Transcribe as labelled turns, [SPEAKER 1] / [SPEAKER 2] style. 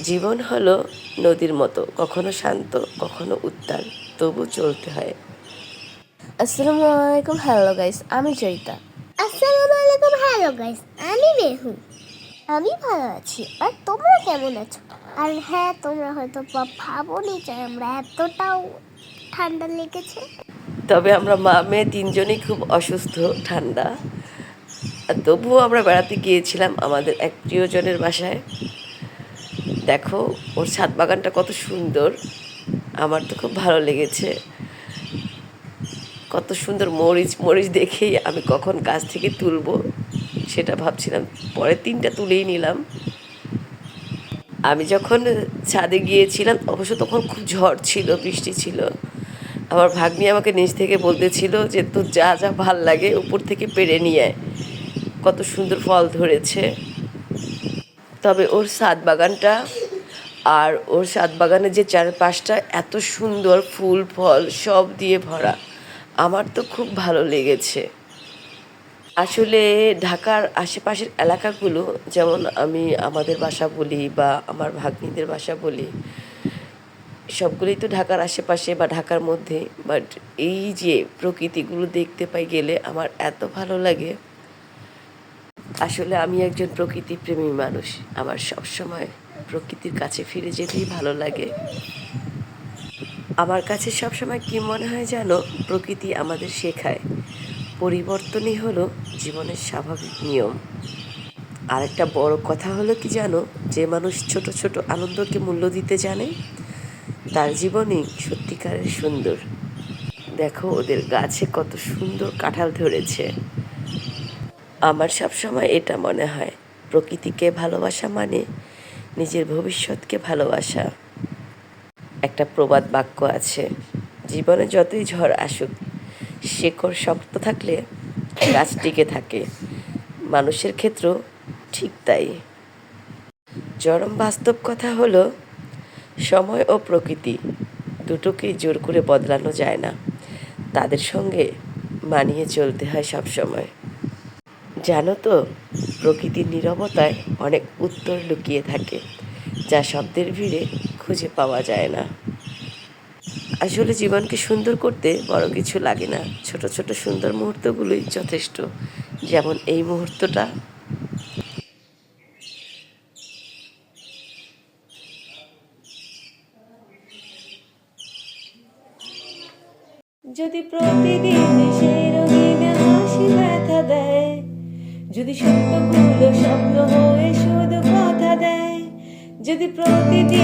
[SPEAKER 1] জীবন হলো নদীর মতো, কখনো শান্ত কখনো উত্তাল, তবু চলতে হয়।
[SPEAKER 2] আসসালামু আলাইকুম, হ্যালো গাইস, আমি জয়িতা।
[SPEAKER 3] আসসালামু আলাইকুম, হ্যালো গাইস, আমি মেহু। আমি ভালো আছি, আর তোমরা কেমন আছো? আর হ্যাঁ, তোমরা হয়তো ভাবোনি যে আমরা এতটাও ঠান্ডা লেগেছে।
[SPEAKER 1] তবে আমরা মা মেয়ে তিনজনই খুব অসুস্থ, ঠান্ডা। আর তবুও আমরা বেড়াতে গিয়েছিলাম আমাদের এক প্রিয়জনের বাসায়। দেখো ওর ছাদ বাগানটা কত সুন্দর, আমার তো খুব ভালো লেগেছে। কত সুন্দর মরিচ মরিচ দেখেই আমি কখন গাছ থেকে তুলবো সেটা ভাবছিলাম, পরে 3টা তুলেই নিলাম। আমি যখন ছাদে গিয়েছিলাম অবশ্য তখন খুব ঝড় ছিল, বৃষ্টি ছিল। আমার ভাগ্নি আমাকে নিচ থেকে বলতেছিল যে তোর যা যা ভাল লাগে উপর থেকে পেড়ে নিয়ে আয়, কত সুন্দর ফল ধরেছে। তবে ওর ছাদ বাগানটা আর ওর ছাদ বাগানের যে চারপাশটা এত সুন্দর, ফুল ফল সব দিয়ে ভরা, আমার তো খুব ভালো লেগেছে। আসলে ঢাকার আশেপাশের এলাকাগুলো, যেমন আমি আমাদের বাসা বলি বা আমার ভাগ্নিদের বাসা বলি, সবগুলোই তো ঢাকার আশেপাশে বা ঢাকার মধ্যে। বাট এই যে প্রকৃতিগুলো দেখতে পাই গেলে আমার এত ভালো লাগে। আসলে আমি একজন প্রকৃতিপ্রেমী মানুষ, আমার সবসময় প্রকৃতির কাছে ফিরে যেতেই ভালো লাগে। আমার কাছে সবসময় কি মনে হয় জানো, প্রকৃতি আমাদের শেখায় পরিবর্তনই হলো জীবনের স্বাভাবিক নিয়ম। আরেকটা বড় কথা হলো কি জানো, যে মানুষ ছোট ছোট আনন্দকে মূল্য দিতে জানে তার জীবনই সত্যিকারের সুন্দর। দেখো ওদের গাছে কত সুন্দর কাঁঠাল ধরেছে। আমার সবসময় এটা মনে হয়, প্রকৃতিকে ভালোবাসা মানে নিজের ভবিষ্যৎকে ভালোবাসা। একটা প্রবাদ বাক্য আছে, জীবনে যতই ঝড় আসুক শেকড় শক্ত থাকলে গাছ টিকে থাকে। মানুষের ক্ষেত্রেও ঠিক তাই। চরম বাস্তব কথা হলো, সময় ও প্রকৃতি দুটোকেই জোর করে বদলানো যায় না, তাদের সঙ্গে মানিয়ে চলতে হয় সব সময়। জানো তো, প্রকৃতির নীরবতায় অনেক উত্তর লুকিয়ে থাকে, যা শব্দের ভিড়ে খুঁজে পাওয়া যায় না। আসলে জীবনকে সুন্দর করতে বড় কিছু লাগে না, ছোট ছোট সুন্দর মুহূর্তগুলোই যথেষ্ট। যেমন এই মুহূর্তটা।
[SPEAKER 2] যদি প্রতিদিন সেই রঙিনে হাসি ব্যথা দেয়, যদি সত্যগুলো স্বপ্ন হয়ে শুধু কথা দেয়, যদি প্রতিদিন